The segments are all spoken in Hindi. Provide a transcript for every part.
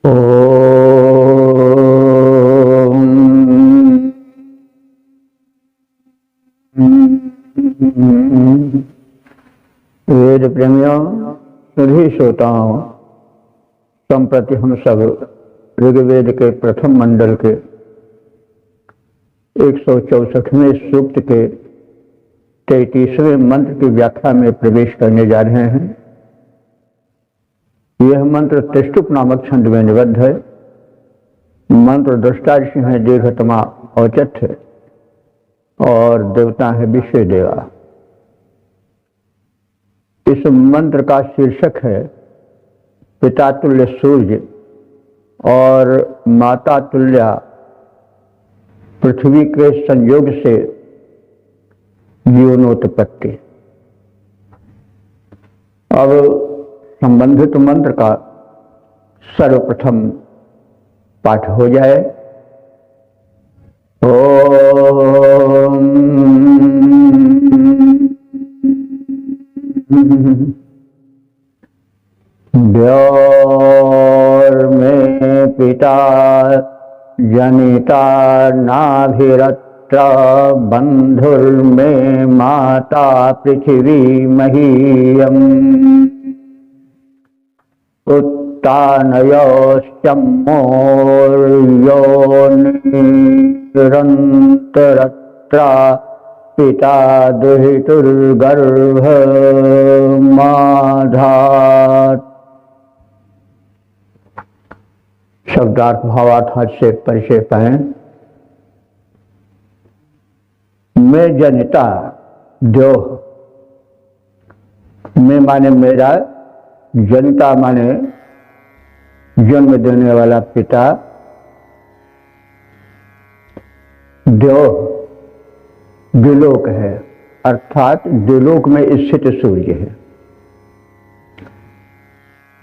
वेद प्रेमियों, सभी श्रोताओं, संप्रति हम सब ऋग्वेद के प्रथम मंडल के 164वें सूक्त के 33वें मंत्र की व्याख्या में प्रवेश करने जा रहे हैं। यह मंत्र त्रिष्टुप नामक छंद में निबद्ध है। मंत्र दृष्टा ऋषि है दीर्घतमा औचत्य और देवता है विश्व देवा। इस मंत्र का शीर्षक है पिता तुल्य सूर्य और माता तुल्य पृथ्वी के संयोग से जीवनोत्पत्ति। अब संबंधित मंत्र का सर्वप्रथम पाठ हो जाए। ओम व्योर में पिता जनिता नाभिरत्र बंधुर्मे माता पृथिवी महीयम् उत्तानयोश्चमोर्योनिरन्तरत्र पिता दुहितुर्गर्भ माधात्। शब्दार्थ भावार्थ से परिचय पाएं। मैं जनिता द्योह, मैं माने मेरा, जनिता माने जन्म देने वाला पिता, द्योह द्विलोक है, अर्थात द्विलोक में स्थित सूर्य है।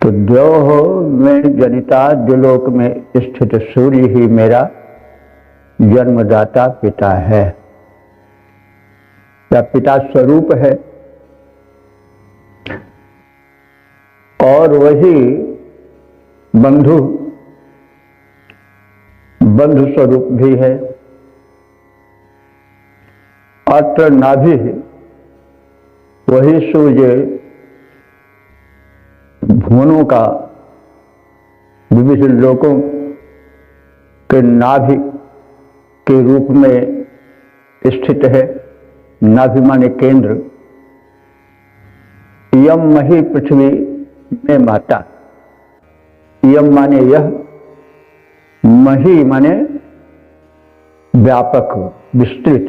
तो द्योह में जनिता द्विलोक में स्थित सूर्य ही मेरा जन्मदाता पिता है या पिता स्वरूप है, और वही बंधु स्वरूप भी है। अत्र नाभि वही सूर्य भुवनों का विविध लोकों के नाभि के रूप में स्थित है। नाभि माने केंद्र। यम मही पृथ्वी में माता। यम माने यह, मही माने व्यापक विस्तृत,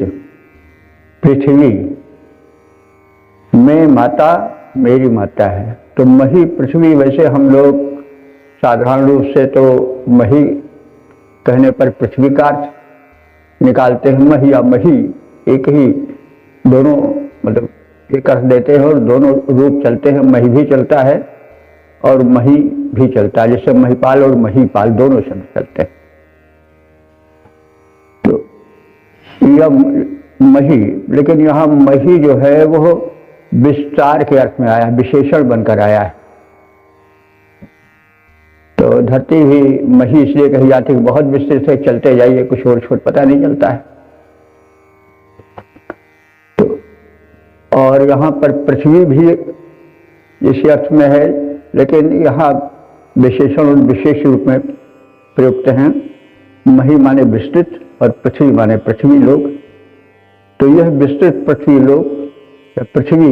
पृथ्वी में माता मेरी माता है। तो मही पृथ्वी, वैसे हम लोग साधारण रूप से तो मही कहने पर पृथ्वी का अर्थ निकालते हैं। मही या मही एक ही, दोनों मतलब एक अर्थ देते हैं और दोनों रूप चलते हैं। मही भी चलता है और मही भी चलता है, जैसे महिपाल और महीपाल दोनों शब्द चलते हैं। तो यह मही, लेकिन यहाँ मही जो है वो विस्तार के अर्थ में आया, विशेषण बनकर आया है। तो धरती भी मही इसलिए कही जाती है, बहुत विस्तृत है, चलते जाइए, कुछ और छोट पता नहीं चलता है। तो और यहाँ पर पृथ्वी भी इसी अर्थ में है, लेकिन यहाँ विशेषण और विशेष रूप में प्रयुक्त हैं। मही माने विस्तृत और पृथ्वी माने पृथ्वी लोक। तो यह विस्तृत पृथ्वी लोक, पृथ्वी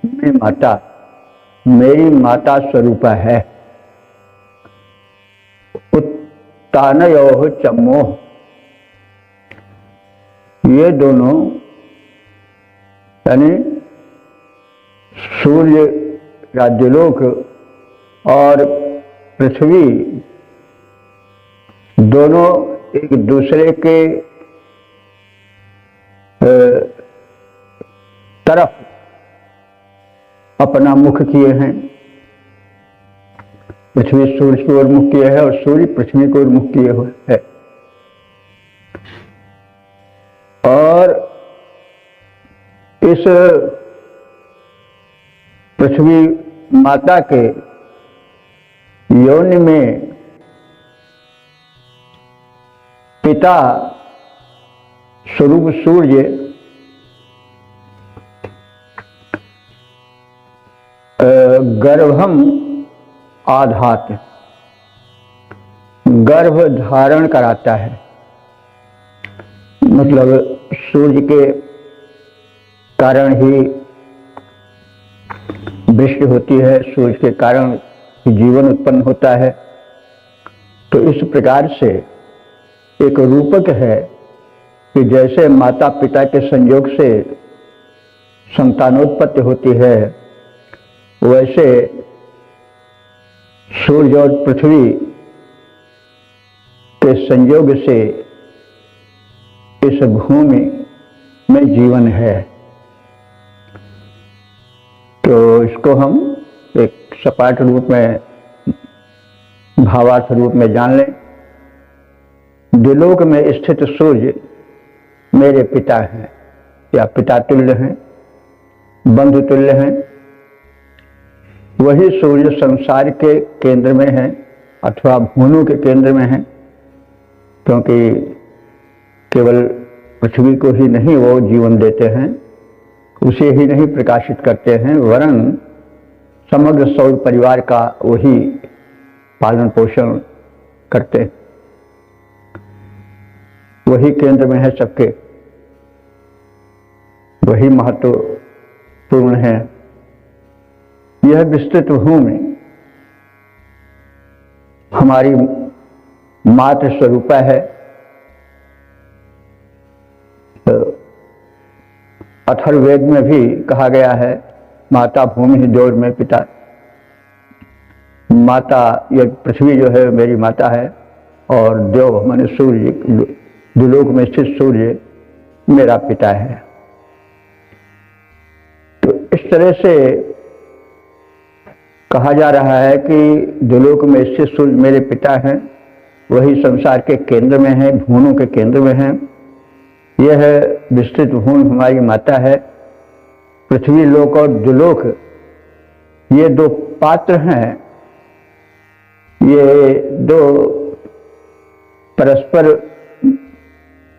में माता मेरी माता स्वरूपा है। उत्तानयोः चमोः, ये दोनों यानी सूर्य राज्यलोक और पृथ्वी दोनों एक दूसरे के तरफ अपना मुख किए हैं। पृथ्वी सूर्य की ओर मुख किए है और सूर्य पृथ्वी की ओर मुख किए हुए है। और इस पृथ्वी माता के योनि में पिता स्वरूप सूर्य गर्भम आधात, गर्भ धारण कराता है। मतलब सूर्य के कारण ही वृष्टि होती है, सूर्य के कारण ही जीवन उत्पन्न होता है। तो इस प्रकार से एक रूपक है कि जैसे माता पिता के संयोग से संतानोत्पत्ति होती है, वैसे सूर्य और पृथ्वी के संयोग से इस भूमि में जीवन है। तो इसको हम एक सपाट रूप में, भावार्थ रूप में जान लें। द्विलोक में स्थित सूर्य मेरे पिता हैं, या पिता तुल्य हैं, बंधु तुल्य हैं। वही सूर्य संसार के केंद्र में है अथवा भुवनों के केंद्र में है, क्योंकि केवल पृथ्वी को ही नहीं वो जीवन देते हैं, उसे ही नहीं प्रकाशित करते हैं, वरन समग्र सौर परिवार का वही पालन पोषण करते हैं। वही केंद्र में है सबके, वही महत्वपूर्ण है। यह विस्तृत भूमि हमारी मातृ स्वरूपा है। अथर्ववेद में भी कहा गया है, माता भूमि ही द्योर में पिता। माता, ये पृथ्वी जो है मेरी माता है, और देव माने सूर्य, द्विलोक में स्थित सूर्य मेरा पिता है। तो इस तरह से कहा जा रहा है कि द्विलोक में स्थित सूर्य मेरे पिता हैं, वही संसार के केंद्र में है, भुवनों के केंद्र में है। यह विस्तृत भूमि हमारी माता है। पृथ्वी लोक और द्विलोक, ये दो पात्र हैं, ये दो परस्पर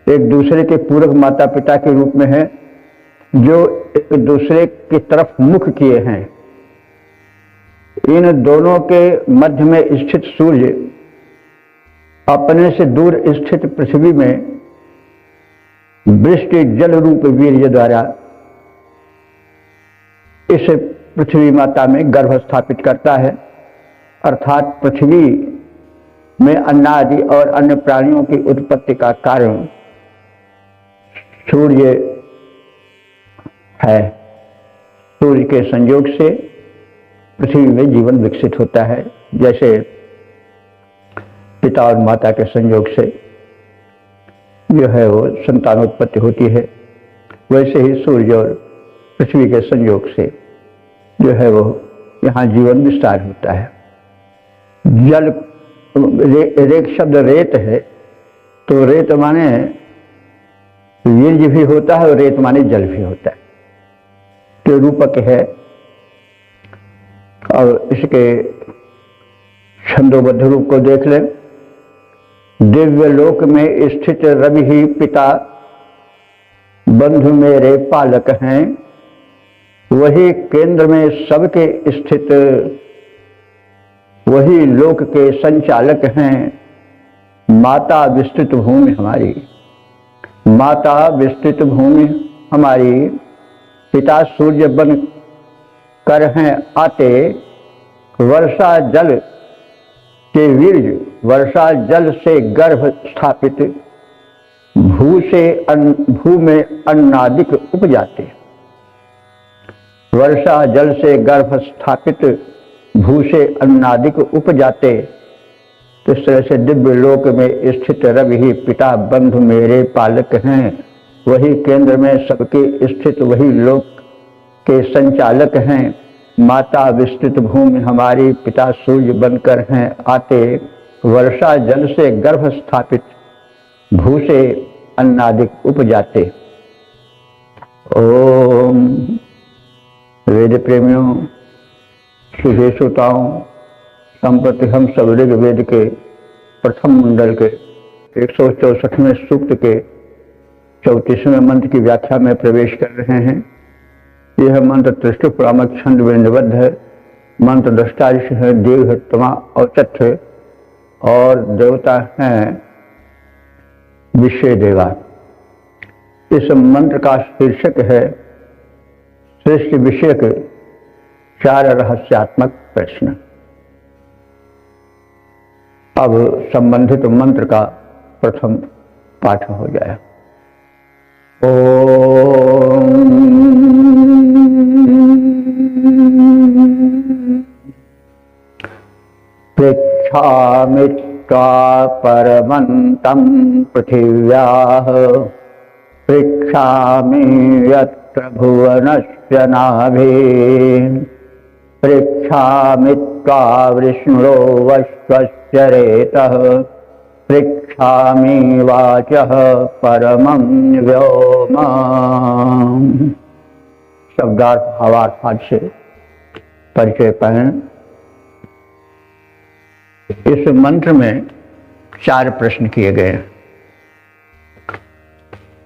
एक दूसरे के पूरक माता पिता के रूप में है, जो एक दूसरे की तरफ मुख किए हैं। इन दोनों के मध्य में स्थित सूर्य अपने से दूर स्थित पृथ्वी में वृष्टि जल रूप वीर्य द्वारा इस पृथ्वी माता में गर्भ स्थापित करता है। अर्थात पृथ्वी में अन्नादि और अन्य प्राणियों की उत्पत्ति का कारण सूर्य है। सूर्य के संयोग से पृथ्वी में जीवन विकसित होता है, जैसे पिता और माता के संयोग से जो है वो संतानोत्पत्ति होती है, वैसे ही सूर्य और पृथ्वी के संयोग से जो है वो यहाँ जीवन विस्तार होता है। जल, रेत शब्द रेत है, तो रेत माने वीर्य भी होता है और रेत माने जल भी होता है, तो रूपक है। और इसके छंदोबद्ध रूप को देख लें। दिव्य लोक में स्थित रवि ही पिता, बंधु मेरे पालक हैं। वही केंद्र में सबके स्थित, वही लोक के संचालक हैं। माता विस्तृत भूमि हमारी, माता विस्तृत भूमि हमारी, पिता सूर्य बन कर हैं आते। वर्षा जल के वीर्य, वर्षा जल से गर्भ स्थापित, भू में अन्नादिक उपजाते। वर्षा जल से गर्भ स्थापित, भू से अन्नादिक उपजाते। तो इस तरह से दिव्य लोक में स्थित रवि ही पिता, बंधु मेरे पालक हैं। वही केंद्र में सबके स्थित, वही लोक के संचालक हैं। माता विस्तृत भूमि हमारी, पिता सूर्य बनकर हैं आते। वर्षा जल से गर्भ स्थापित, भू से अन्नादिक उपजाते। ओम वेद प्रेमियों, शुभे श्रोताओं, संप्रति हम सब ऋग्वेद के प्रथम मंडल के 164वें सूक्त के 34वें मंत्र की व्याख्या में प्रवेश कर रहे हैं। यह मंत्र त्रिष्टुप्रामक छंद वृंदबद्ध है। मंत्र दृष्टारिष है देव तमा औचत है और देवता हैं विषय देवा। इस मंत्र का शीर्षक है सृष्टि विषयक 4 रहस्यात्मक प्रश्न। अब संबंधित मंत्र का प्रथम पाठ हो जाए। ओम पृच्छामि त्वा परमन्तं पृथिव्याः पृच्छामि यत्र भुवनस्य नाभिः पृच्छामि त्वा विष्णुरो वश्वस्य रेतः पृच्छामि वाचः परमं व्योम। शब्दार्थ भावार्थ से परिचय पहन। इस मंत्र में 4 प्रश्न किए गए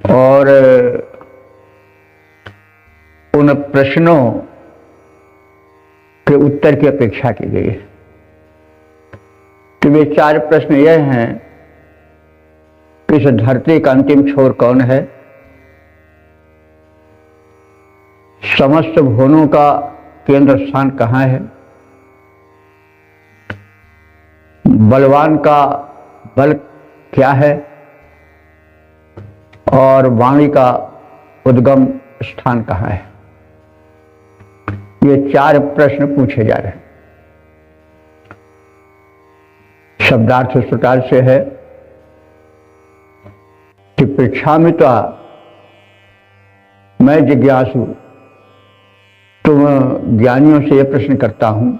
और उन प्रश्नों के उत्तर की अपेक्षा की गई है। कि वे 4 प्रश्न यह हैं कि इस धरती का अंतिम छोर कौन है, समस्त भुवनों का केंद्र स्थान कहाँ है, बलवान का बल क्या है और वाणी का उद्गम स्थान कहाँ है। ये 4 प्रश्न पूछे जा रहे हैं। शब्दार्थ इस प्रकार से है कि पृच्छामि त्वा, मैं जिज्ञासु, तुम ज्ञानियों से यह प्रश्न करता हूं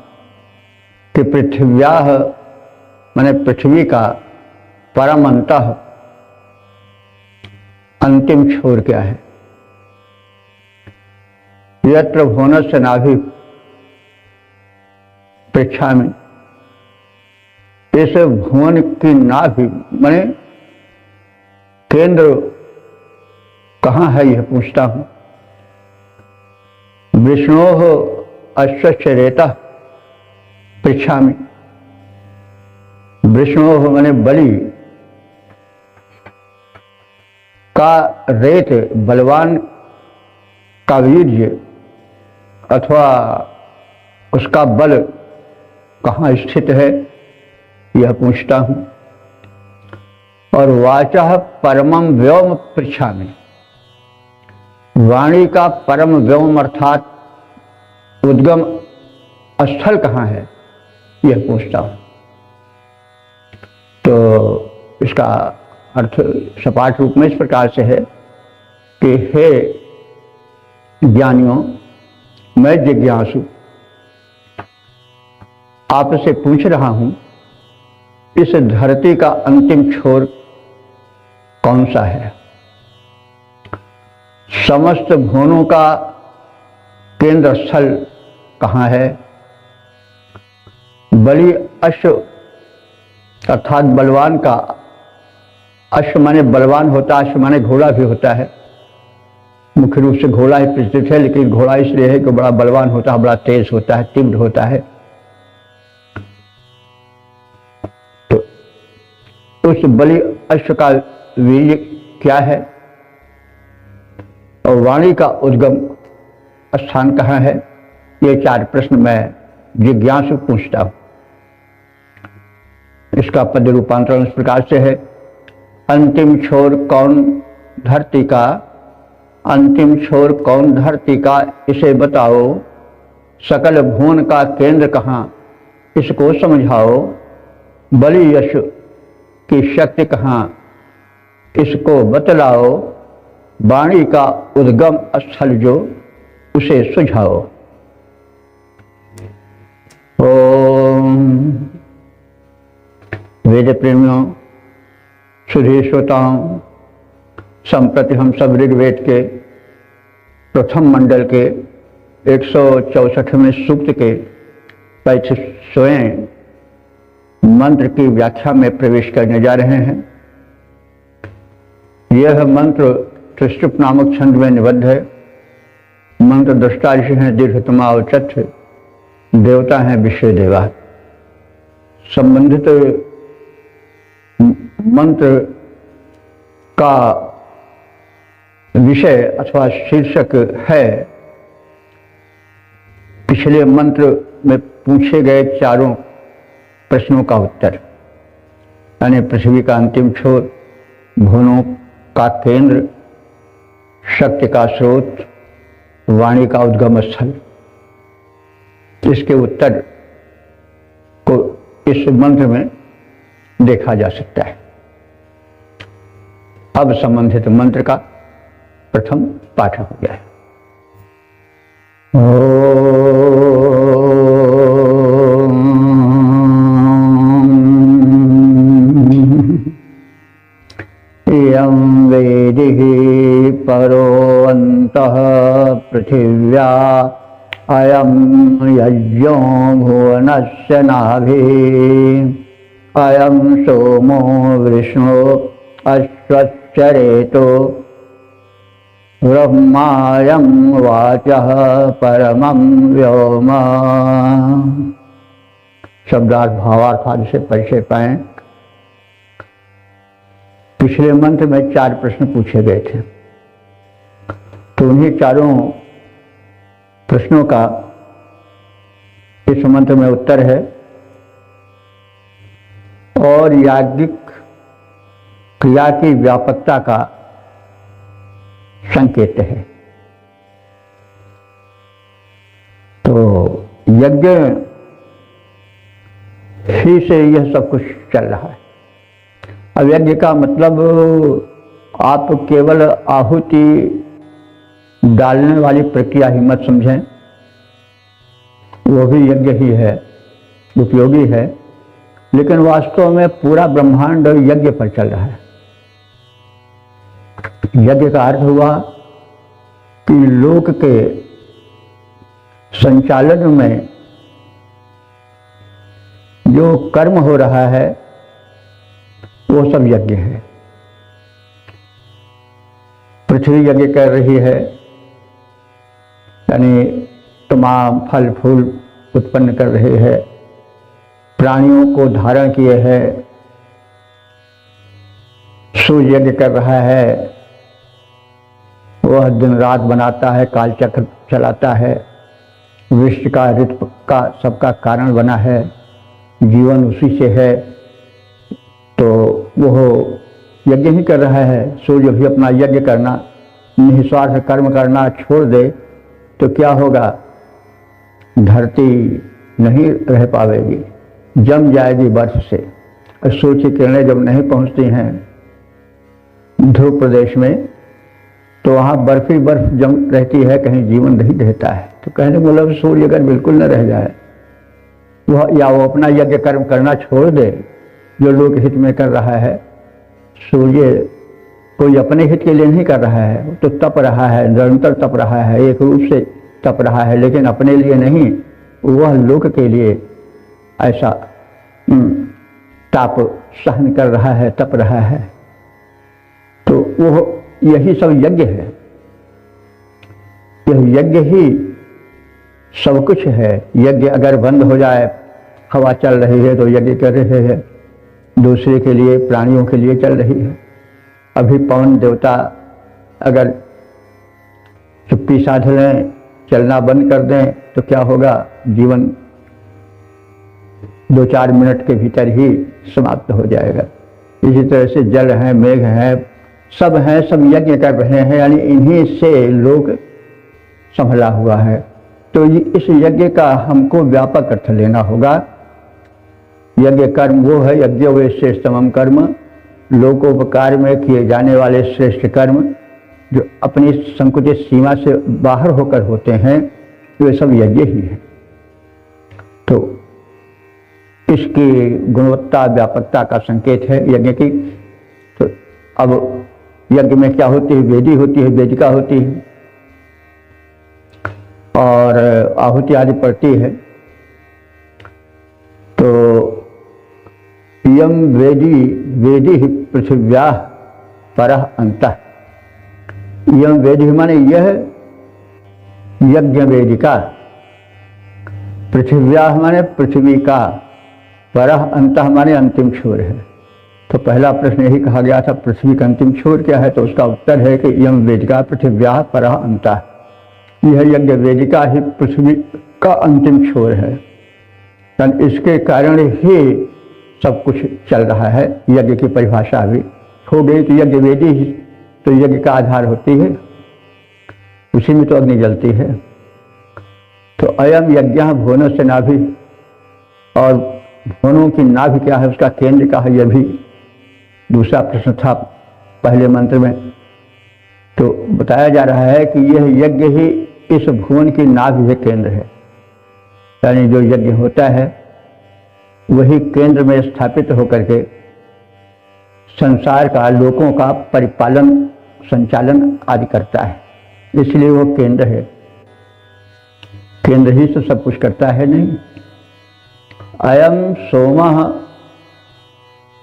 कि पृथिव्याः माने पृथ्वी का परम अंतः अंतिम छोर क्या है। यत्र भुवनस्य नाभि पृच्छामि, इस भुवन की नाभि माने केंद्र कहाँ है यह पूछता हूं। विष्णोः अश्वस्य रेतः पृच्छामि, विष्णोः माने बलि का रेत, बलवान का वीर्य अथवा उसका बल कहाँ स्थित है यह पूछता हूं। और वाचः परमं व्योम पृच्छामि, वाणी का परम व्योम अर्थात उद्गम स्थल कहाँ है यह पूछता हूं। तो इसका अर्थ सपाट रूप में इस प्रकार से है कि हे ज्ञानियों, मैं जिज्ञासु आपसे पूछ रहा हूं इस धरती का अंतिम छोर कौन सा है, समस्त भुवनों का केंद्र स्थल कहाँ है, बलि अश्व अर्थात बलवान का, अश्व माने बलवान होता है, अश्व माने घोड़ा भी होता है। मुख्य रूप से घोड़ा ही प्रचलित है, लेकिन घोड़ा इसलिए है कि बड़ा बलवान होता है, बड़ा तेज होता है, तीव्र होता है। तो उस बलि अश्व का वीर्य क्या है और वाणी का उद्गम स्थान कहाँ है, ये 4 प्रश्न मैं जिज्ञासु पूछता हूं। इसका पद रूपांतरण इस प्रकार से है। अंतिम छोर कौन धरती का, अंतिम छोर कौन धरती का इसे बताओ, सकल भुवन का केंद्र कहाँ इसको समझाओ, बलि यश की शक्ति कहाँ इसको बतलाओ, वाणी का उद्गम स्थल जो उसे सुझाओ। ओम वेद प्रेमियों, सुधी श्रोताओं, संप्रति हम सब ऋग्वेद के प्रथम मंडल के 164वें सूक्त के 35वें मंत्र की व्याख्या में प्रवेश करने जा रहे हैं। यह मंत्र त्रिष्टुप नामक छंद में निबद्ध है। मंत्र दृष्टा ऋषि हैं दीर्घतमा औचथ, देवता हैं विश्व देवा। संबंधित मंत्र का विषय अथवा शीर्षक है पिछले मंत्र में पूछे गए चारों प्रश्नों का उत्तर, यानी पृथ्वी का अंतिम छोर, भुवनों का केंद्र, शक्ति का स्रोत, वाणी का उद्गम स्थल। इसके उत्तर को इस मंत्र में देखा जा सकता है। अब संबंधित मंत्र का प्रथम पाठ हो गया है। यं वेदिः परो अन्तः पृथिव्या अयं यज्ञो भुवनस्य नाभिः अयं सोमो विष्णु अश्वच्चरेतो ब्रह्मायं वाचः परमं व्योम। शब्दार्थ भावार्थ आदि से परिचय पाएं। पिछले मंत्र में 4 प्रश्न पूछे गए थे, तो उन्हीं चारों प्रश्नों का इस मंत्र में उत्तर है और याज्ञिक क्रिया की व्यापकता का संकेत है। तो यज्ञ ही से यह सब कुछ चल रहा है। अब यज्ञ का मतलब आप केवल आहुति डालने वाली प्रक्रिया ही मत समझें, वो भी यज्ञ ही है, उपयोगी है, लेकिन वास्तव में पूरा ब्रह्मांड यज्ञ पर चल रहा है। यज्ञ का अर्थ हुआ कि लोक के संचालन में जो कर्म हो रहा है वो सब यज्ञ है। पृथ्वी यज्ञ कर रही है, यानी तमाम फल फूल उत्पन्न कर रहे हैं, प्राणियों को धारण किए हैं। सूर्य यज्ञ कर रहा है, वह दिन रात बनाता है, कालचक्र चलाता है, विश्व का ऋतु का सबका कारण बना है, जीवन उसी से है, तो वह यज्ञ ही कर रहा है। सूर्य भी अपना यज्ञ करना, निस्वार्थ कर्म करना छोड़ दे तो क्या होगा? धरती नहीं रह पावेगी, जम जाएगी बर्फ से। और सूर्य की किरणें जब नहीं पहुंचती हैं ध्रुव प्रदेश में, तो वहाँ बर्फ ही बर्फ जम रहती है, कहीं जीवन नहीं रहता है। तो कहने का मतलब सूर्य अगर बिल्कुल न रह जाए, वह या वो अपना यज्ञ कर्म करना छोड़ दे जो लोक हित में कर रहा है। सूर्य कोई अपने हित के लिए नहीं कर रहा है, तो तप रहा है, निरंतर तप रहा है, एक रूप से तप रहा है, लेकिन अपने लिए नहीं, वह लोक के लिए ऐसा ताप सहन कर रहा है, तप रहा है। तो वह यही सब यज्ञ है। यह यज्ञ ही सब कुछ है। यज्ञ अगर बंद हो जाए, हवा चल रही है तो यज्ञ कर रहे हैं, दूसरे के लिए, प्राणियों के लिए चल रही है। अभी पवन देवता अगर चुप्पी साध लें, चलना बंद कर दें तो क्या होगा? जीवन 2-4 मिनट के भीतर ही समाप्त हो जाएगा। इसी तरह से जल है, मेघ है, सब हैं, सब यज्ञ कर रहे हैं, यानी इन्हीं से लोग संभला हुआ है। तो इस यज्ञ का हमको व्यापक अर्थ लेना होगा। यज्ञ कर्म वो है, यज्ञ वे श्रेष्ठतमं कर्म, लोकोपकार में किए जाने वाले श्रेष्ठ कर्म जो अपनी संकुचित सीमा से बाहर होकर होते हैं, वे सब यज्ञ ही है। तो इसकी गुणवत्ता व्यापकता का संकेत है यज्ञ की। तो अब यज्ञ में क्या होती है? वेदी होती है, वेदिका होती है और आहुति आदि पड़ती है। तो यम वेदी वेदी ही पृथिव्या परः अंतः। यम वेदिक माने यह यज्ञ वेदिका, पृथिव्या माने पृथ्वी का, परः अंतः माने अंतिम छोर है। तो पहला प्रश्न यही कहा गया था, पृथ्वी का अंतिम छोर क्या है? तो उसका उत्तर है कि यम वेदिका पृथिव्या परः अंतः। यह यज्ञ वेदिका ही पृथ्वी का अंतिम छोर है। इसके कारण ही सब कुछ चल रहा है। यज्ञ की परिभाषा भी हो गई तो यज्ञ वेदी ही तो यज्ञ का आधार होती है, उसी में तो अग्नि जलती है। तो अयम यज्ञ भुवनों से नाभि, और भुवनों की नाभि क्या है, उसका केंद्र का है, यह भी दूसरा प्रश्न था पहले मंत्र में। तो बताया जा रहा है कि यह यज्ञ ही इस भुवन की नाभि है, केंद्र है। यानी जो यज्ञ होता है वही केंद्र में स्थापित होकर के संसार का, लोगों का परिपालन, संचालन आदि करता है, इसलिए वो केंद्र है। केंद्र ही तो सब कुछ करता है नहीं। अयम सोमः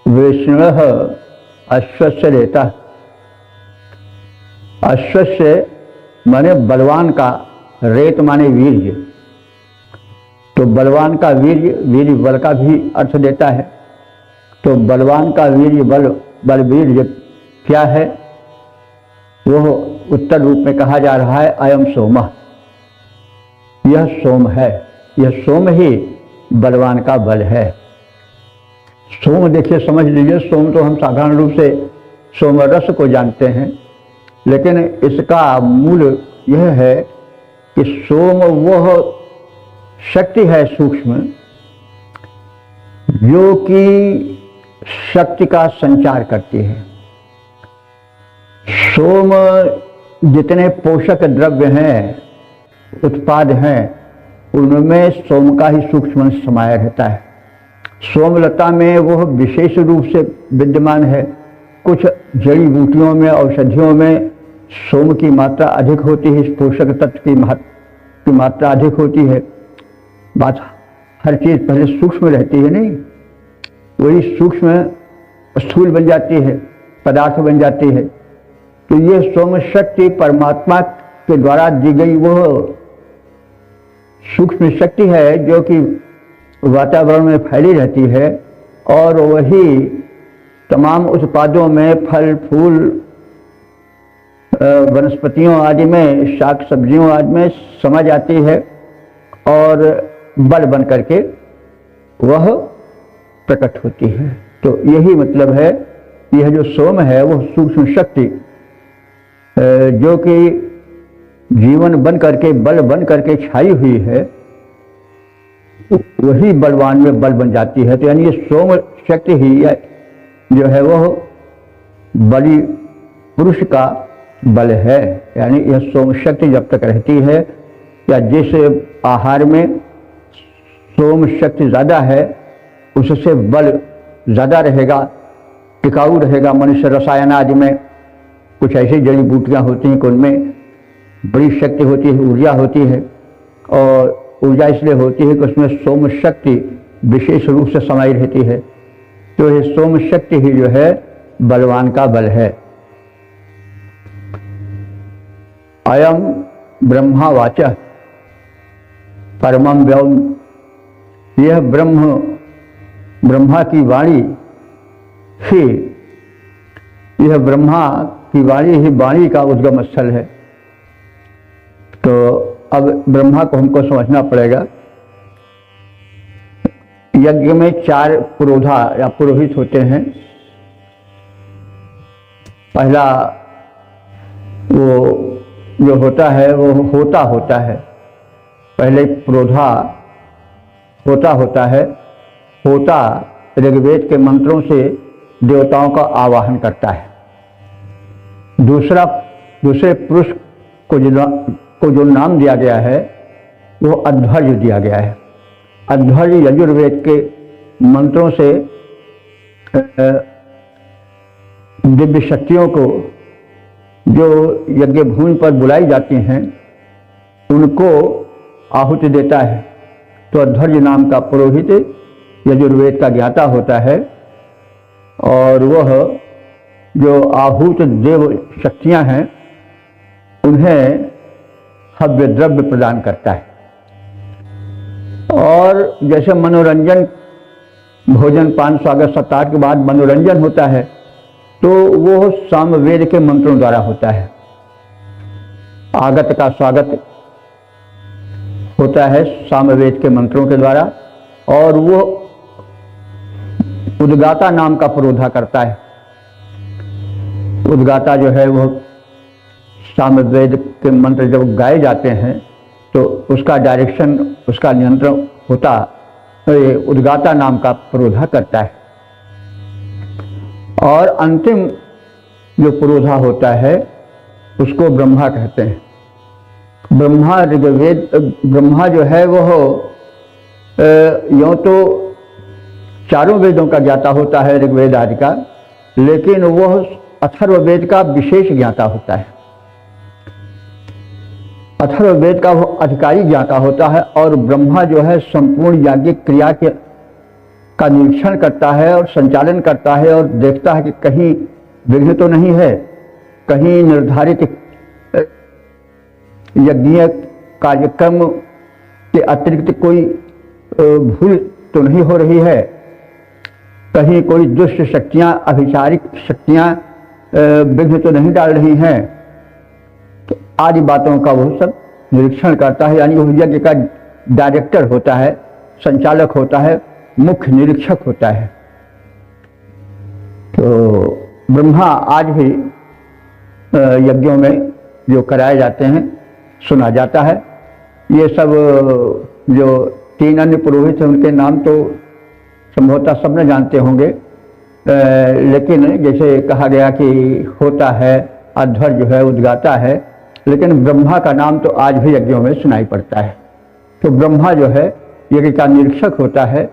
विष्णुः अश्वस्य रेता। अश्वस्य माने बलवान का, रेत माने वीर्य। तो बलवान का वीर्य, वीर्य बल का भी अर्थ देता है। तो बलवान का वीर्य, बल वीर्य क्या है? वह उत्तर रूप में कहा जा रहा है अयम सोमः, यह सोम है। यह सोम ही बलवान का बल है। सोम देखिए, समझ लीजिए, सोम तो हम साधारण रूप से सोम रस को जानते हैं, लेकिन इसका मूल यह है कि सोम वह शक्ति है सूक्ष्म, जो कि शक्ति का संचार करती है। सोम जितने पोषक द्रव्य हैं, उत्पाद हैं, उनमें सोम का ही सूक्ष्म समाया रहता है। सोमलता में वह विशेष रूप से विद्यमान है। कुछ जड़ी बूटियों में, औषधियों में सोम की मात्रा अधिक होती है, इस पोषक तत्व की मात्रा अधिक होती है। बात हर चीज पहले सूक्ष्म रहती है, नहीं, वही सूक्ष्म स्थूल बन जाती है, पदार्थ बन जाती है। तो ये सोम शक्ति परमात्मा के द्वारा दी गई वह सूक्ष्म शक्ति है, जो कि वातावरण में फैली रहती है, और वही तमाम उत्पादों में, फल फूल, वनस्पतियों आदि में, शाक सब्जियों आदि में समा जाती है, और बल बन करके वह प्रकट होती है। तो यही मतलब है, यह जो सोम है वह सूक्ष्म शक्ति, जो कि जीवन बन करके, बल बन करके छाई हुई है, वही बलवान में बल बन जाती है। तो यानी ये सोम शक्ति ही जो है वह बलि पुरुष का बल है। यानी यह सोम शक्ति जब तक रहती है, या जिस आहार में सोम शक्ति ज़्यादा है उससे बल ज़्यादा रहेगा, टिकाऊ रहेगा। मनुष्य रसायन आदि में कुछ ऐसी जड़ी बूटियाँ होती हैं कि उनमें बड़ी शक्ति होती है, ऊर्जा होती है, और ऊर्जा इसलिए होती है कि उसमें सोम शक्ति विशेष रूप से समाई रहती है। तो ये सोम शक्ति ही जो है बलवान का बल है। अयम ब्रह्मा वाचः परमं व्योम। यह ब्रह्मा की वाणी ही, यह ब्रह्मा की वाणी ही वाणी का उद्गम स्थल है। तो अब ब्रह्मा को हमको समझना पड़ेगा। यज्ञ में 4 पुरोधा या पुरोहित होते हैं। पहला वो जो होता है वो होता है। पहले पुरोधा होता है। होता ऋग्वेद के मंत्रों से देवताओं का आवाहन करता है। दूसरे पुरुष को जो नाम दिया गया है वो अध्वर्य दिया गया है। अध्वर्य यजुर्वेद के मंत्रों से दिव्य शक्तियों को जो यज्ञ भूमि पर बुलाई जाती हैं उनको आहुति देता है। तो अध्वर्य नाम का पुरोहित यजुर्वेद का ज्ञाता होता है, और वह जो आहूत देव शक्तियां हैं उन्हें हव्य द्रव्य प्रदान करता है। और जैसे मनोरंजन, भोजन पान स्वागत सत्कार के बाद मनोरंजन होता है तो वो सामवेद के मंत्रों द्वारा होता है। आगत का स्वागत होता है सामवेद के मंत्रों के द्वारा, और वो उद्गाता नाम का पुरोधा करता है। उद्गाता जो है वो सामवेद के मंत्र जब गाए जाते हैं तो उसका डायरेक्शन, उसका नियंत्रण होता उद्गाता नाम का पुरोधा करता है। और अंतिम जो पुरोधा होता है उसको ब्रह्मा कहते हैं। ब्रह्मा ऋग्वेद, ब्रह्मा जो है वो यूँ तो चारों वेदों का ज्ञाता होता है ऋग्वेद आदि का, लेकिन वह अथर्ववेद का विशेष ज्ञाता होता है। अथर्ववेद का वो अधिकारी ज्ञाता होता है। और ब्रह्मा जो है संपूर्ण याज्ञिक क्रिया के का निरीक्षण करता है और संचालन करता है और देखता है कि कहीं विघ्न तो नहीं है, कहीं निर्धारित यज्ञीय कार्यक्रम के अतिरिक्त कोई भूल तो नहीं हो रही है, कहीं कोई दुष्ट शक्तियां, अभिचारिक शक्तियां विघ्न तो नहीं डाल रही हैं। तो आदि बातों का वो सब निरीक्षण करता है, यानी वो यज्ञ का डायरेक्टर होता है, संचालक होता है, मुख्य निरीक्षक होता है। तो ब्रह्मा आज भी यज्ञों में जो कराए जाते हैं सुना जाता है। ये सब जो 3 अन्य पुरोहित हैं उनके नाम तो संभवतः सब न जानते होंगे, लेकिन जैसे कहा गया कि होता है अध्वर जो है उद्गाता है, लेकिन ब्रह्मा का नाम तो आज भी यज्ञों में सुनाई पड़ता है। तो ब्रह्मा जो है यज्ञ का निरीक्षक होता है,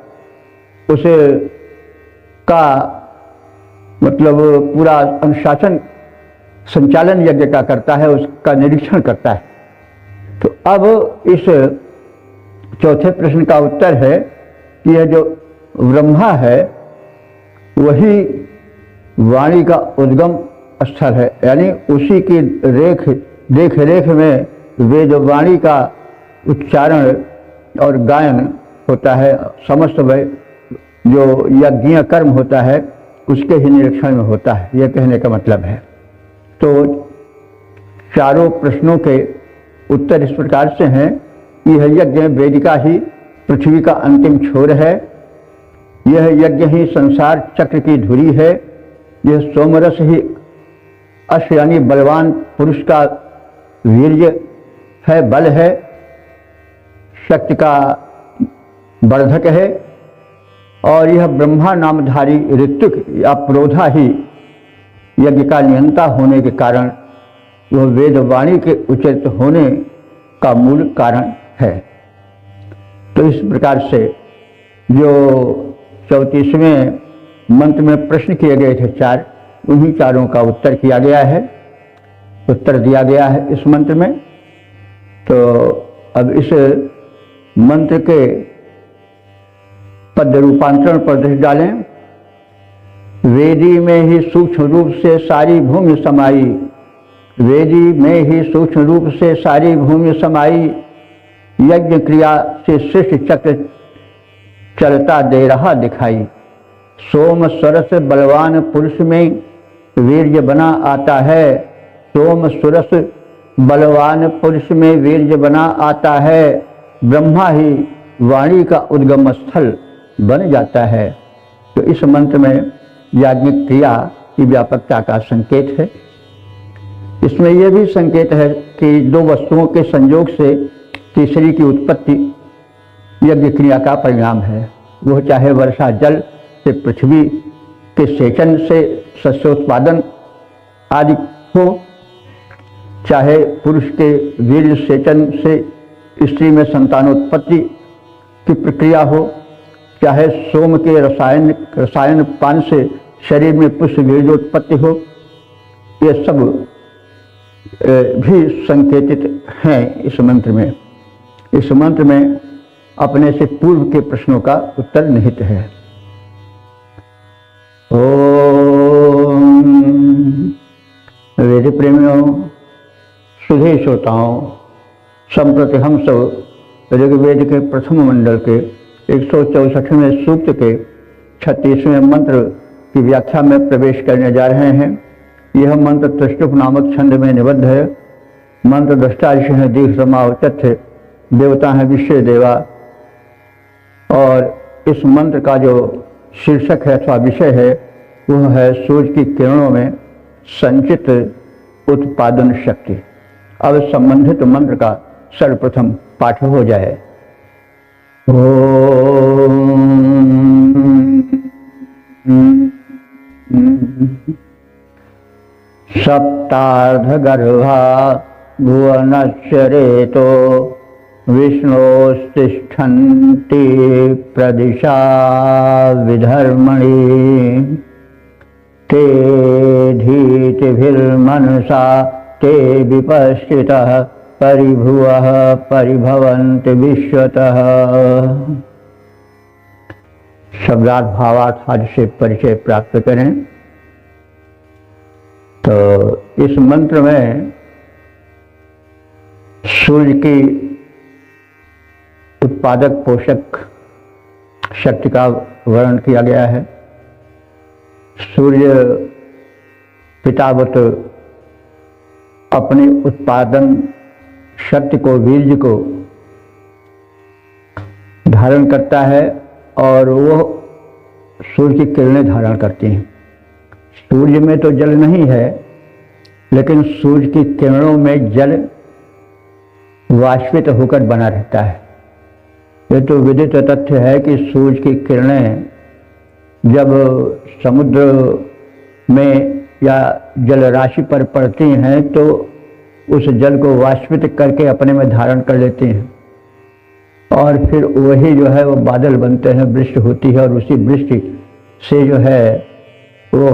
उसे का मतलब पूरा अनुशासन संचालन यज्ञ का करता है, उसका निरीक्षण करता है। तो अब इस चौथे प्रश्न का उत्तर है कि यह जो ब्रह्मा है वही वाणी का उद्गम स्थल है, यानी उसी की देख रेख में वेद वाणी का उच्चारण और गायन होता है। समस्त जो यज्ञीय कर्म होता है उसके ही निरीक्षण में होता है, यह कहने का मतलब है। तो चारों प्रश्नों के उत्तर इस प्रकार से हैं कि यह यज्ञ वेदिका ही पृथ्वी का अंतिम छोर है, यह यज्ञ ही संसार चक्र की धुरी है, यह सोमरस ही अश्व यानी बलवान पुरुष का वीर्य है, बल है, शक्ति का वर्धक है, और यह ब्रह्मा नामधारी ऋत्विक या पुरोधा ही यज्ञ का नियंता होने के कारण वह वेदवाणी के उचित होने का मूल कारण है। तो इस प्रकार से जो 34वें मंत्र में प्रश्न किए गए थे 4, उन्हीं चारों का उत्तर किया गया है, उत्तर दिया गया है इस मंत्र में। तो अब इस मंत्र के पद रूपांतरण पर दृष्टि डालें। वेदी में ही सूक्ष्म रूप से सारी भूमि समाई, वेदी में ही सूक्ष्म रूप से सारी भूमि समाई, यज्ञ क्रिया से सृष्टि चक्र चलता दे रहा दिखाई। सोम सरस बलवान पुरुष में वीर्य बना आता है, सोम सुरस बलवान पुरुष में वीर्य बना आता है, ब्रह्मा ही वाणी का उद्गम स्थल बन जाता है। तो इस मंत्र में याज्ञिक क्रिया की व्यापकता का संकेत है। इसमें यह भी संकेत है कि 2 वस्तुओं के संयोग से तीसरी की उत्पत्ति यज्ञ क्रिया का परिणाम है। वह चाहे वर्षा जल से पृथ्वी के सेचन से शस्योत्पादन आदि हो, चाहे पुरुष के वीर्य सेचन से स्त्री में संतानोत्पत्ति की प्रक्रिया हो, चाहे सोम के रसायन पान से शरीर में पुष्प वीर्योत्पत्ति हो, ये सब भी संकेतित हैं इस मंत्र में। इस मंत्र में अपने से पूर्व के प्रश्नों का उत्तर निहित है। ओम मेरे प्रेमियों, सुधे श्रोताओं, संप्रति हम सब ऋग्वेद के प्रथम मंडल के 164वें सूक्त के 36वें मंत्र की व्याख्या में प्रवेश करने जा रहे हैं। यह मंत्र त्रिष्टुप नामक छंद में निबद्ध है। मंत्र दृष्टा ऋषि है, दीर्घ समावचत्य देवता है विश्व देवा। और इस मंत्र का जो शीर्षक है अथवा विषय है वह है सूर्य की किरणों में संचित उत्पादन शक्ति। अब संबंधित मंत्र का सर्वप्रथम पाठ हो जाए। ओम सप्तार्धगर्भा भुवनस्य रेतो विष्णोस्तिष्ठन्ति प्रदिशा विधर्मणि ते धीतिभिर्मनसा ते विपश्चितः परिभुवः परिभवन्ति विश्वतः। शब्दार्थ भावार्थ आदि से परिचय प्राप्त करें। तो इस मंत्र में सूर्य की उत्पादक पोषक शक्ति का वर्णन किया गया है। सूर्य पितावत अपनी उत्पादन शक्ति को, वीर्य को धारण करता है और वो सूर्य की किरणें धारण करती हैं। सूर्य में तो जल नहीं है, लेकिन सूर्य की किरणों में जल वाष्पित होकर बना रहता है। ये तो विदित तथ्य है कि सूर्य की किरणें जब समुद्र में या जल राशि पर पड़ती हैं तो उस जल को वाष्पित करके अपने में धारण कर लेती हैं और फिर वही जो है वो बादल बनते हैं, वृष्टि होती है और उसी वृष्टि से जो है वो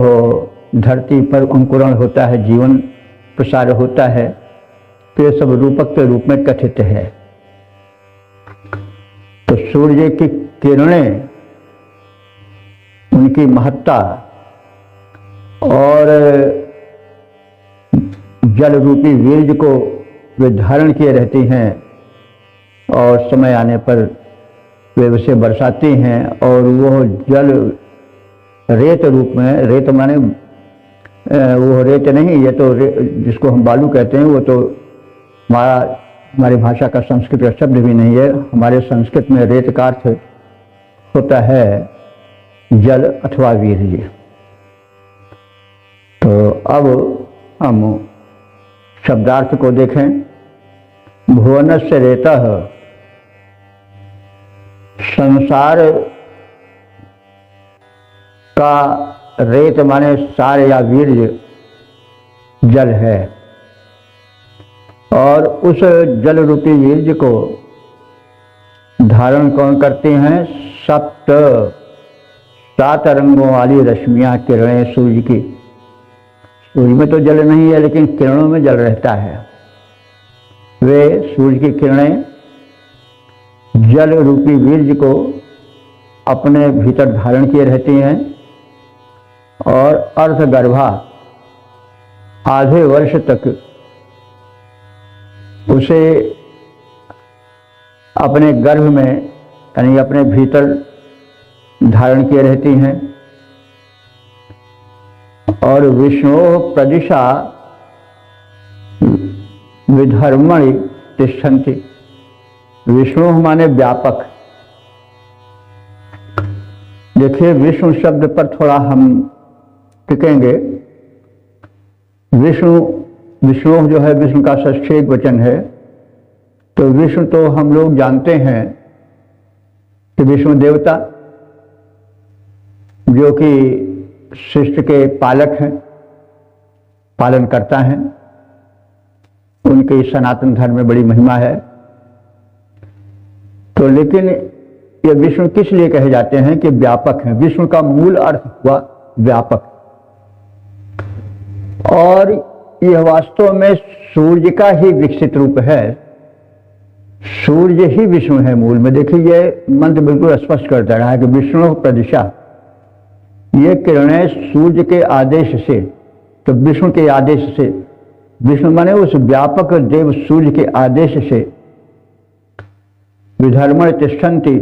धरती पर अंकुरण होता है, जीवन प्रसार होता है। तो ये सब रूपक के रूप में कथित है। तो सूर्य की किरणें, उनकी महत्ता और जल रूपी वीर्य को वे धारण किए रहती हैं और समय आने पर वे उसे बरसाती हैं और वो जल रेत रूप में, रेत माने वो रेत नहीं, ये तो जिसको हम बालू कहते हैं वो तो हमारी भाषा का संस्कृत का शब्द भी नहीं है। हमारे संस्कृत में रेत का अर्थ होता है जल अथवा वीर्य। तो अब हम शब्दार्थ को देखें। भुवनस्य रेतः, संसार का रेत माने सार या वीर्य जल है और उस जल रूपी वीर्य को धारण कौन करते हैं? सात रंगों वाली रश्मियां, किरणें सूर्य की। सूर्य में तो जल नहीं है लेकिन किरणों में जल रहता है। वे सूर्य की किरणें जल रूपी वीर्य को अपने भीतर धारण किए रहती हैं और अर्धगर्भा, आधे वर्ष तक उसे अपने गर्भ में यानी अपने भीतर धारण किए रहती हैं और विष्णु प्रदिशा विधर्मणि तिष्ठन्ति। विष्णु माने व्यापक। देखिए, विष्णु शब्द पर थोड़ा हम टिकेंगे। विष्णु जो है विष्णु का षष्ठी एक वचन है। तो विष्णु तो हम लोग जानते हैं कि विष्णु देवता जो कि सृष्टि के पालक हैं, पालन करता है। उनके सनातन धर्म में बड़ी महिमा है। तो लेकिन ये विष्णु किस लिए कहे जाते हैं कि व्यापक है? विष्णु का मूल अर्थ हुआ व्यापक। और यह वास्तव में सूर्य का ही विकसित रूप है। सूर्य ही विष्णु है मूल में। देखिए, ये मंत्र बिल्कुल स्पष्ट कर दे रहा है कि विष्णु प्रदिशा, ये किरणें सूर्य के आदेश से, तो विष्णु के आदेश से विष्णु माने उस व्यापक देव सूर्य के आदेश से विधर्मण तिष्ठन्ति,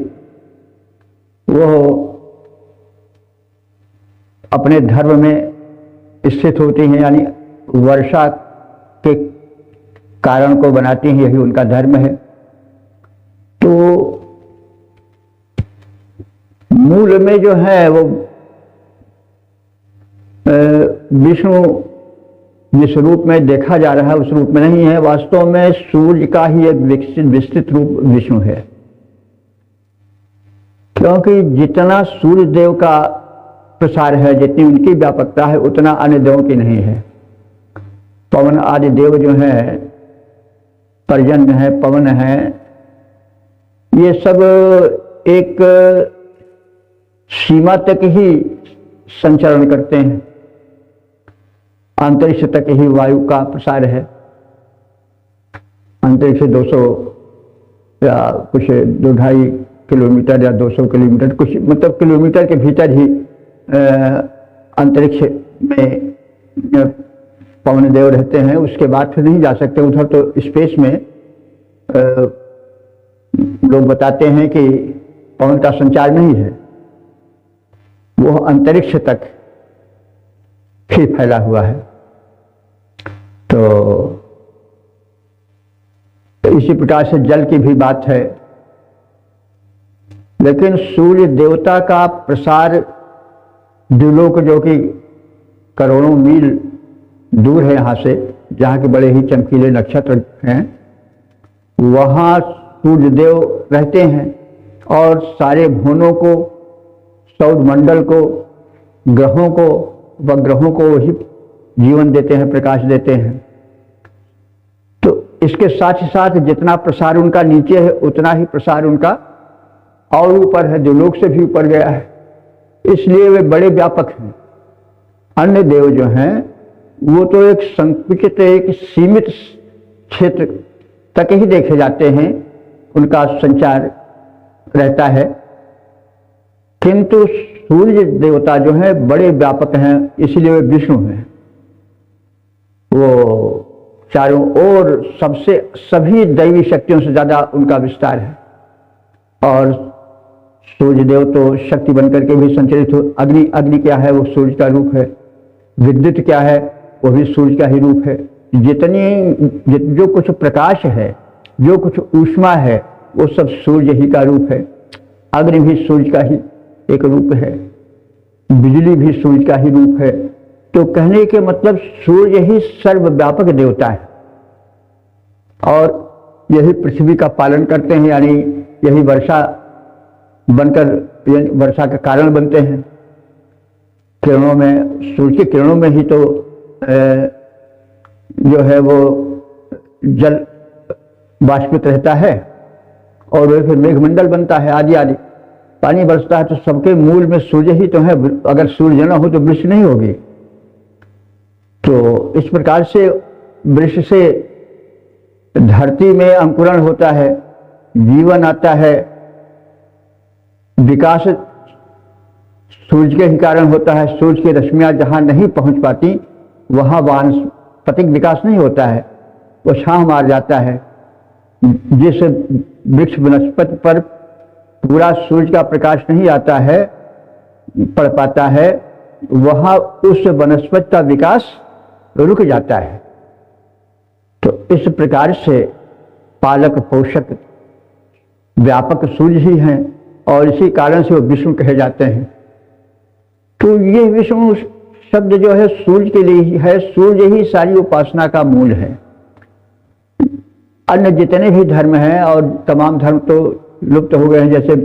वो अपने धर्म में स्थित होती हैं, यानी वर्षा के कारण को बनाती हैं, यही उनका धर्म है। तो मूल में जो है वो विष्णु जिस रूप में देखा जा रहा है उस रूप में नहीं है, वास्तव में सूर्य का ही एक विस्तृत रूप विष्णु है। क्योंकि जितना सूर्य देव का प्रसार है, जितनी उनकी व्यापकता है, उतना अन्य देवों की नहीं है। पवन आदि देव जो है, पर्जन्य है, पवन है, ये सब एक सीमा तक ही संचरण करते हैं, अंतरिक्ष तक ही वायु का प्रसार है। अंतरिक्ष 200 या कुछ 2-2.5 किलोमीटर या 200 किलोमीटर, कुछ मतलब किलोमीटर के भीतर ही अंतरिक्ष में पवन देव रहते हैं। उसके बाद फिर नहीं जा सकते उधर, तो स्पेस में लोग बताते हैं कि पवन का संचार नहीं है, वो अंतरिक्ष तक ही फैला हुआ है। तो इसी प्रकार से जल की भी बात है। लेकिन सूर्य देवता का प्रसार द्युलोक, जो कि करोड़ों मील दूर है यहाँ से, जहाँ के बड़े ही चमकीले नक्षत्र हैं, वहाँ सूर्य देव रहते हैं और सारे भुवनों को, सौर मंडल को, ग्रहों को, उपग्रहों को ही जीवन देते हैं, प्रकाश देते हैं। तो इसके साथ ही साथ जितना प्रसार उनका नीचे है, उतना ही प्रसार उनका और ऊपर है, द्युलोक से भी ऊपर गया है। इसलिए वे बड़े व्यापक हैं। अन्य देव जो हैं वो तो एक संकुचित, एक सीमित क्षेत्र तक ही देखे जाते हैं, उनका संचार रहता है। किंतु सूर्य देवता जो है बड़े व्यापक हैं, इसलिए वे विष्णु हैं। वो चारों ओर सबसे, सभी दैवी शक्तियों से ज्यादा उनका विस्तार है। और सूर्य देव तो शक्ति बनकर के भी संचरित हो। अग्नि क्या है? वो सूर्य का रूप है। विद्युत क्या है? वो भी सूर्य का ही रूप है। जो कुछ प्रकाश है, जो कुछ ऊष्मा है, वो सब सूर्य ही का रूप है। अग्नि भी सूर्य का ही एक रूप है, बिजली भी सूर्य का ही रूप है। तो कहने के मतलब सूर्य ही सर्वव्यापक देवता है और यही पृथ्वी का पालन करते हैं, यानी यही वर्षा बनकर वर्षा का कारण बनते हैं। किरणों में, सूर्य की किरणों में ही तो जो है वो जल बाष्पित रहता है और वह फिर मेघमंडल बनता है, आदि आदि। पानी बरसता है तो सबके मूल में सूर्य ही तो है। अगर सूर्य न हो तो वृष्टि नहीं होगी। तो इस प्रकार से वृक्ष से धरती में अंकुरण होता है, जीवन आता है, विकास सूर्य के ही कारण होता है। सूर्य की रश्मियां जहां नहीं पहुंच पाती वहां वानस्पतिक विकास नहीं होता है, वो छांव मार जाता है। जिस वृक्ष वनस्पति पर पूरा सूर्य का प्रकाश नहीं आता है, पड़ पाता है, वहां उस वनस्पति का विकास रुक जाता है। तो इस प्रकार से पालक पोषक व्यापक सूर्य ही हैं और इसी कारण से वो विष्णु कहे जाते हैं। तो ये विष्णु शब्द जो है सूर्य के लिए ही है। सूर्य ही सारी उपासना का मूल है। अन्य जितने भी धर्म हैं, और तमाम धर्म तो लुप्त हो गए हैं, जैसे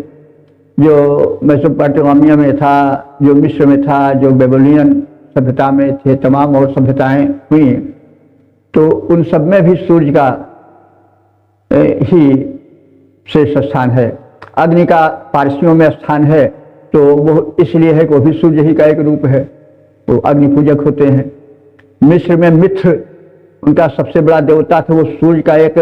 जो मेसोपोटामिया में था, जो मिस्र में था, जो बेबीलोनियन सभ्यता में थे, तमाम और सभ्यताएं हुई, तो उन सब में भी सूर्य का ही श्रेष्ठ स्थान है। अग्नि का पारसियों में स्थान है, तो वो इसलिए है कि वो भी सूर्य ही का एक रूप है, वो अग्नि पूजक होते हैं। मिस्र में मित्र उनका सबसे बड़ा देवता था, वो सूर्य का एक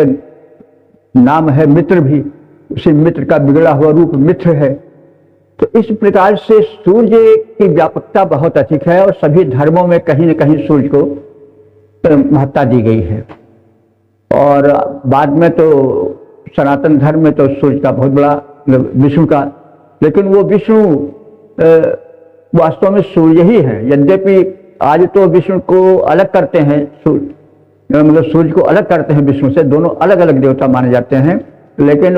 नाम है, मित्र भी उसी मित्र का बिगड़ा हुआ रूप मित्र है। तो इस प्रकार से सूर्य की व्यापकता बहुत अधिक है और सभी धर्मों में कहीं न कहीं सूर्य को महत्ता दी गई है। और बाद में तो सनातन धर्म में तो सूर्य का बहुत बड़ा, विष्णु का, लेकिन वो विष्णु वास्तव में सूर्य ही है। यद्यपि आज तो विष्णु को अलग करते हैं, मतलब सूर्य को अलग करते हैं विष्णु से, दोनों अलग अलग देवता माने जाते हैं। लेकिन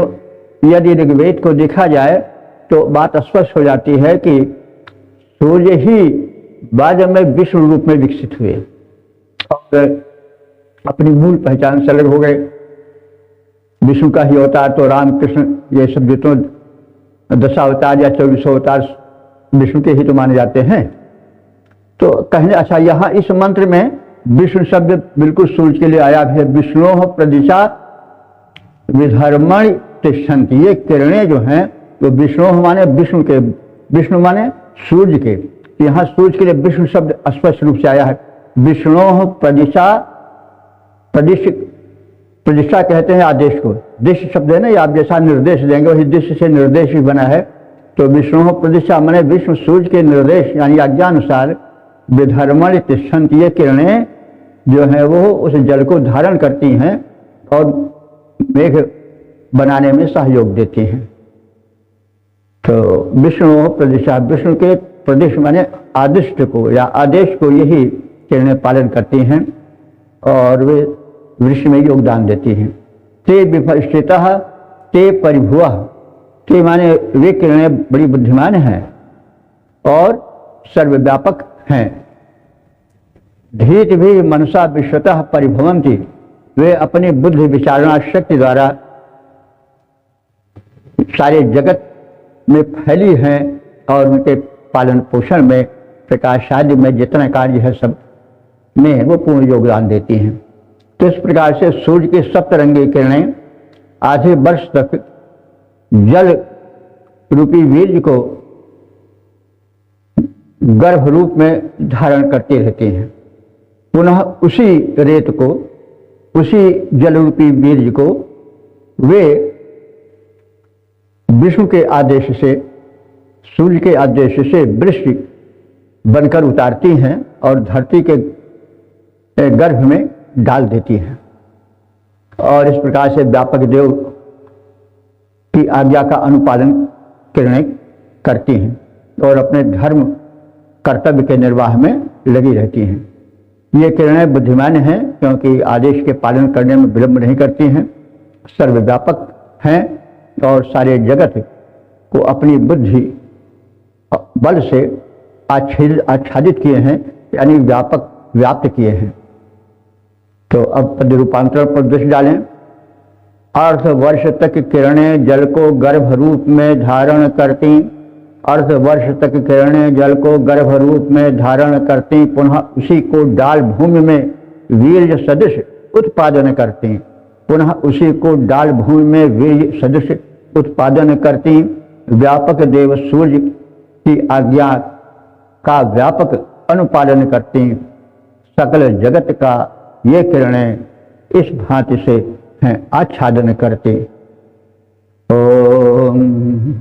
यदि ऋग्वेद को देखा जाए तो बात स्पष्ट हो जाती है कि सूर्य ही बाद में विष्णु रूप में विकसित हुए और अपनी मूल पहचान से अलग हो गए। विष्णु का ही अवतार तो राम कृष्ण ये सब जितों 10 अवतार या 24 अवतार विष्णु के ही तो माने जाते हैं। तो कहने अच्छा, यहाँ इस मंत्र में विष्णु शब्द बिल्कुल सूर्य के लिए आया है। विष्णु प्रदिशा विधर्मण तिष्ठन्ति, ये किरणें जो हैं तो विष्णु माने विष्णु के, विष्णु माने सूर्य के। यहाँ सूर्य के लिए विष्णु शब्द स्पष्ट रूप से आया है। विष्णु प्रदिशा, प्रतिष्ठा कहते हैं आदेश को, दिश शब्द है ना, ये आप जैसा निर्देश देंगे वही दिश से निर्देश भी बना है। तो विष्णु प्रतिष्ठा माने विष्णु सूर्य के निर्देश यानी आज्ञानुसार विधर्मण तिष्ठन्ति, ये किरणें जो है वो उस जल को धारण करती हैं और मेघ बनाने में सहयोग देती हैं। तो विष्णु प्रतिष्ठा, विष्णु के प्रदेश माने आदिष्ट को या आदेश को यही किरणें पालन करती हैं और वे वृक्ष में योगदान देती हैं। ते विपश्चितः ते परिभुवः, ते माने वे किरणें बड़ी बुद्धिमान हैं और सर्वव्यापक हैं। धीत भी मनसा विश्वतः परिभवन्ति, वे अपनी बुद्धि विचारणा शक्ति द्वारा सारे जगत में फैली हैं और उनके पालन पोषण में, प्रकाश आदि में जितना कार्य है सब में वो पूर्ण योगदान देती हैं। तो इस प्रकार से सूर्य के सप्तरंगी किरणें आधे वर्ष तक जल रूपी वीर्य को गर्भ रूप में धारण करती रहती हैं। पुनः उसी रेत को, उसी जल रूपी वीर्य को वे विष्णु के आदेश से, सूर्य के आदेश से वृष्टि बनकर उतारती हैं और धरती के गर्भ में डाल देती हैं। और इस प्रकार से व्यापक देव की आज्ञा का अनुपालन किरणें करती हैं और अपने धर्म कर्तव्य के निर्वाह में लगी रहती हैं। ये किरणें बुद्धिमान हैं क्योंकि आदेश के पालन करने में विलंब नहीं करती हैं, सर्वव्यापक हैं और सारे जगत को अपनी बुद्धि बल से आच्छादित किए हैं, यानी व्याप्त किए हैं। तो अब पद रूपांतरण पर दृष्टि डालें। अर्ध वर्ष तक किरणें जल को गर्भ रूप में धारण करती, अर्ध वर्ष तक किरणें जल को गर्भ रूप में धारण करती, पुनः उसी को डाल भूमि में वीर्य सदृश उत्पादन करती, पुनः उसी को डाल भूमि में वीर्य सदृश उत्पादन करती। व्यापक देव सूर्य की आज्ञा का व्यापक अनुपालन करती। सकल जगत का ये किरणें इस भांति से हैं आच्छादन करते। ओम।